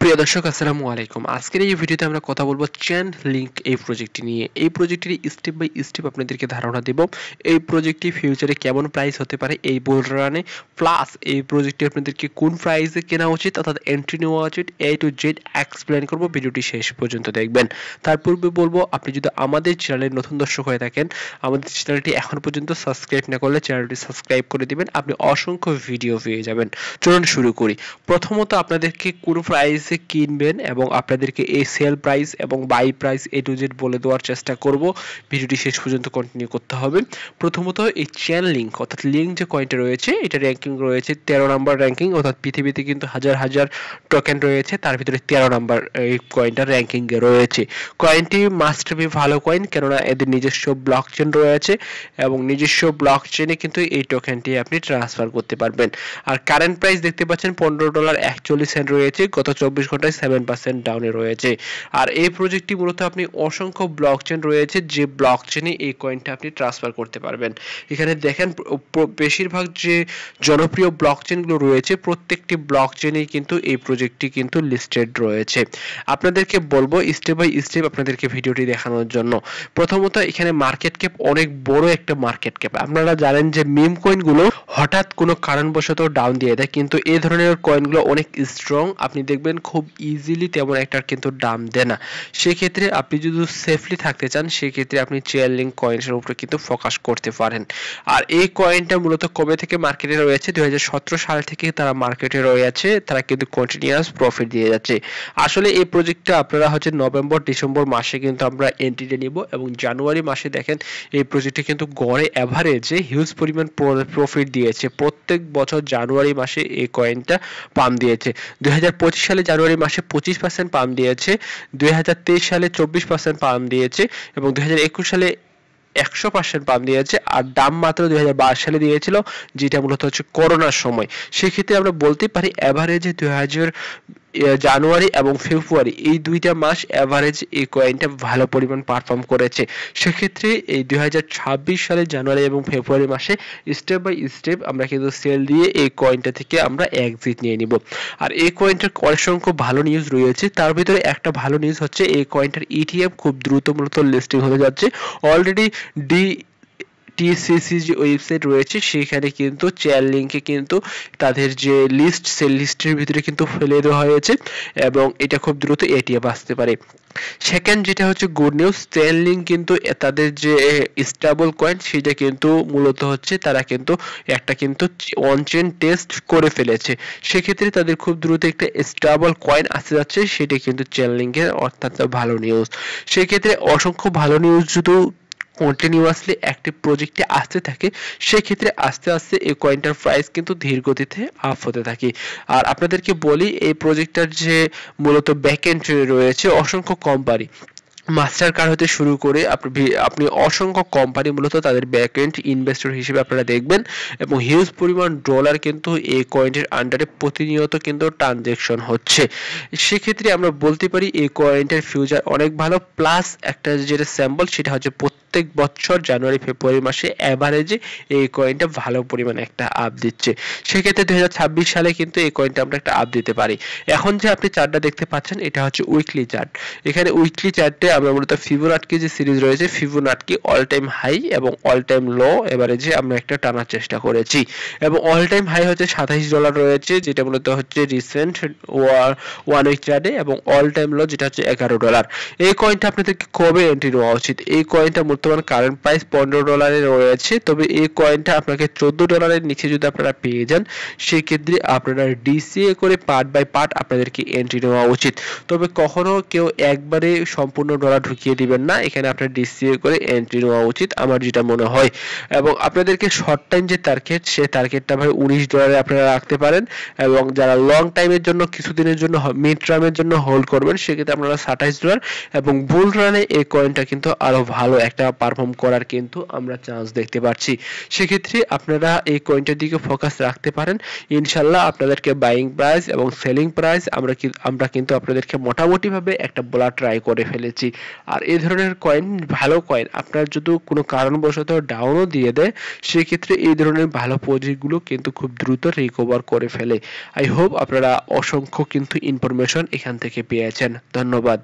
প্রিয় দর্শক আসসালামু আলাইকুম। আজকের এই ভিডিওতে আমরা কথা বলবো চেন লিংক এই প্রজেক্টটি নিয়ে। এই প্রজেক্টের স্টেপ বাই স্টেপ আপনাদেরকে ধারণা দেব। এই প্রজেক্টটি ফিউচারে কেমন প্রাইস হতে পারে এই বুল রানে, প্লাস এই প্রজেক্টটি আপনাদেরকে কোন প্রাইসে কেনা উচিত অর্থাৎ এন্ট্রি নেওয়া উচিত, A to Z এক্সপ্লেন করব। ভিডিওটি শেষ পর্যন্ত দেখবেন। তার পূর্বে বলবো, আপনি যদি আমাদের চ্যানেলের নতুন দর্শক হয়ে থাকেন, আমাদের চ্যানেলটি এখন পর্যন্ত সাবস্ক্রাইব না করলে চ্যানেলটি সাবস্ক্রাইব করে দিবেন, আপনি অসংখ্য ভিডিও পেয়ে যাবেন। চলুন শুরু করি। প্রথমত আপনাদেরকে কোন প্রাইস কিনবেন এবং আপনাদেরকে এই সেল প্রাইস এবং buy price A to Z বলে দেওয়ার চেষ্টা করব। ভিডিওটি শেষ পর্যন্ত কন্টিনিউ করতে হবে। প্রথমত এই চেন লিংক অর্থাৎ লিংক যে কয়েনটা রয়েছে, এটা র্যাঙ্কিং রয়েছে 13 নাম্বার র্যাঙ্কিং, অর্থাৎ পৃথিবীতে কিন্তু হাজার হাজার টোকেন রয়েছে, তার ভিতরে 13 নাম্বার এই কয়েনটা র্যাঙ্কিং এ রয়েছে। কয়েনটি মাস্ট বি ভালো কয়েন, কেননা এদের নিজস্ব ব্লক চেন রয়েছে এবং নিজস্ব ব্লক চেনে কিন্তু এই টোকেনটি আপনি ট্রান্সফার করতে পারবেন। আর কারেন্ট প্রাইস দেখতে পাচ্ছেন $15.41 রয়েছে, গত 24 ঘন্টায় 7% ডাউনে রয়েছে। আর এই প্রজেক্টটি মূলত আপনি অসংখ্য ব্লক চেন রয়েছে, যে ব্লক চেনে এই কয়েনটা আপনি ট্রান্সফার করতে পারবেন। এখানে দেখেন বেশিরভাগ যে জনপ্রিয় ব্লক চেনগুলো রয়েছে, প্রত্যেকটি ব্লক চেনেই কিন্তু এই প্রজেক্টটি কিন্তু লিস্টেড রয়েছে। আপনাদেরকে বলবো স্টেপ বাই স্টেপ আপনাদেরকে ভিডিওটি দেখানোর জন্য। প্রথমত এখানে মার্কেট ক্যাপ অনেক বড় একটা মার্কেট ক্যাপ। আপনারা জানেন যে মিম কয়েনগুলো হঠাৎ কোনো কারণবশত ডাউন দিয়ে দেয়, কিন্তু এই ধরনের কয়েনগুলো অনেক স্ট্রং, আপনি দেখবেন খুব ইজিলি তেমন একটা কিন্তু দাম দেয় না। সেক্ষেত্রে আপনি যদি সেফলি থাকতে চান, সেক্ষেত্রে আপনি চেয়ার লিংক কয়েনের উপরে কিন্তু ফোকাস করতে পারেন। আর এই কয়েনটা মূলত কবে থেকে মার্কেটে রয়েছে? 2017 সাল থেকে তারা মার্কেটে রয়েছে, তারা কিন্তু কন্টিনিউয়াস প্রফিট দিয়ে যাচ্ছে। আসলে এই প্রজেক্টটা আপনারা হচ্ছে নভেম্বর ডিসেম্বর মাসে কিন্তু আমরা এন্ট্রিতে নিব, এবং জানুয়ারি মাসে দেখেন এই প্রজেক্টে কিন্তু গড়ে এভারেজে হিউজ পরিমাণ প্রফিট দিয়েছে। প্রত্যেক বছর জানুয়ারি মাসে এই কয়েনটা পাম্প দিয়েছে। 2025 সালে জানুয়ারি মাসে 25% পাম্প দিয়েছে, 2023 সালে 24% পাম্প দিয়েছে, এবং 2021 সালে 100% পাম্প দিয়েছে। আর দাম মাত্র 2022 সালে দিয়েছিল, যেটা মূলত হচ্ছে করোনার সময়। সেক্ষেত্রে আমরা বলতে পারি এভারেজে জানুয়ারি এবং ফেব্রুয়ারি এই দুইটা মাস এভারেজ এই কয়েনটা ভালো পরিমাণ পারফর্ম করেছে। সেক্ষেত্রে এই 2026 সালে জানুয়ারি এবং ফেব্রুয়ারি মাসে স্টেপ বাই স্টেপ আমরা কিন্তু সেল দিয়ে এই কয়েনটা থেকে আমরা এক্সিট নিয়ে নিব। আর এই কয়েনটার অসংখ্য ভালো নিউজ রয়েছে, তার ভিতরে একটা ভালো নিউজ হচ্ছে এই কয়েনটার ETF খুব দ্রুত মূলত লিস্টিং হতে যাচ্ছে। অলরেডি TCC যে ওয়েবসাইট রয়েছে, সেখানে কিন্তু চেয়ার লিংকে কিন্তু তাদের যে লিস্ট, সেই লিস্টের ভিতরে কিন্তু ফেলে দেওয়া হয়েছে, এবং এটা খুব দ্রুত ETF আসতে পারে। সেকেন্ড যেটা হচ্ছে গুড নিউজ, চেয়ার লিংক কিন্তু তাদের যে স্টেবল কয়েন, সেটা কিন্তু মূলত হচ্ছে তারা কিন্তু একটা কিন্তু অন চেন টেস্ট করে ফেলেছে। সেক্ষেত্রে তাদের খুব দ্রুত একটা স্টেবল কয়েন আসতে যাচ্ছে, সেটা কিন্তু চেয়ার লিংকের অত্যন্ত ভালো নিউজ। সেক্ষেত্রে অসংখ্য ভালো নিউজ যদি কন্টিনিউয়াসলি একটি প্রজেক্টে আসতে থাকে, সেক্ষেত্রে আস্তে আস্তে এই কয়েনটার প্রাইস কিন্তু ধীর গতিতে আপ হতে থাকে। আর আপনাদেরকে বলি, এই প্রজেক্টটার যে মূলত ব্যাকএন্ড রয়েছে অসংখ্য কোম্পানি, মাস্টার কার্ড হতে শুরু করে আপনি অসংখ্য কোম্পানি মূলত তাদের ব্যাকএন্ড ইনভেস্টর হিসেবে আপনারা দেখবেন, এবং হিউজ পরিমাণ ডলার কিন্তু এই কয়েনের আন্ডারে প্রতিনিয়ত কিন্তু ট্রানজ্যাকশন হচ্ছে। সেক্ষেত্রে আমরা বলতে পারি এই কয়েনটার ফিউচার অনেক ভালো। প্লাস একটা যেটা স্যাম্পল, সেটা হচ্ছে প্রত্যেক বছর জানুয়ারি ফেব্রুয়ারি মাসে এভারেজে এই কয়েনটা ভালো পরিমাণে একটা আপ দিচ্ছে। সেক্ষেত্রে 2026 সালে কিন্তু এই কয়েনটা আমরা একটা আপ দিতে পারি। এখন যে আপনি চার্টটা দেখতে পাচ্ছেন, এটা হচ্ছে উইকলি চার্ট। এখানে উইকলি চার্টে আমরা মূলত ফিবোনাকি যে সিরিজ রয়েছে, ফিবোনাকি অল টাইম হাই এবং অল টাইম লো এভারেজে আমরা একটা টানার চেষ্টা করেছি, এবং অল টাইম হাই হচ্ছে $27 রয়েছে, যেটা মূলত হচ্ছে রিসেন্ট ওয়ান উইক চার্টে, এবং অল টাইম লো যেটা হচ্ছে $11। এই কয়েনটা আপনাদেরকে কবে এন্ট্রি নেওয়া উচিত? এই কয়েনটা বর্তমান কারেন্ট প্রাইস $15 রয়েছে, তবে এই কয়েনটা আপনাকে $14 নিচে যদি আপনারা পেয়ে যান, সেক্ষেত্রে আপনারা DCA করে পার্ট বাই পার্ট আপনাদেরকে এন্ট্রি নেওয়া উচিত। তবে কখনো কেউ একবারে সম্পূর্ণ ডলার ঢুকিয়ে দিবেন না, এখানে আপনার DCA করে এন্ট্রি নেওয়া উচিত আমার যেটা মনে হয়। এবং আপনাদেরকে শর্ট টাইম যে টার্গেট, সে টার্গেটটা ভাই $19 আপনারা রাখতে পারেন, এবং যারা লং টাইমের জন্য কিছুদিনের জন্য মিড টার্মের জন্য হোল্ড করবেন, সেক্ষেত্রে আপনারা $27, এবং বুল রানে এই কয়েনটা কিন্তু আরো ভালো একটা পারফর্ম করার কিন্তু আমরা চান্স দেখতে পাচ্ছি। সেক্ষেত্রে আপনারা এই কয়েনটার দিকে ফোকাস রাখতে পারেন। ইনশাল্লাহ আপনাদেরকে বাইং প্রাইস এবং সেলিং প্রাইস আমরা কিন্তু আপনাদেরকে মোটামুটি ভাবে একটা বলা ট্রাই করে ফেলেছি। আর এই ধরনের কয়েন ভালো কয়েন আপনার যদি কোনো কারণবশত ডাউনও দিয়ে দেয় সেক্ষেত্রে এই ধরনের ভালো প্রজেক্টগুলো কিন্তু খুব দ্রুত রিকভার করে ফেলে। আই হোপ আপনারা অসংখ্য কিন্তু ইনফরমেশন এখান থেকে পেয়েছেন। ধন্যবাদ।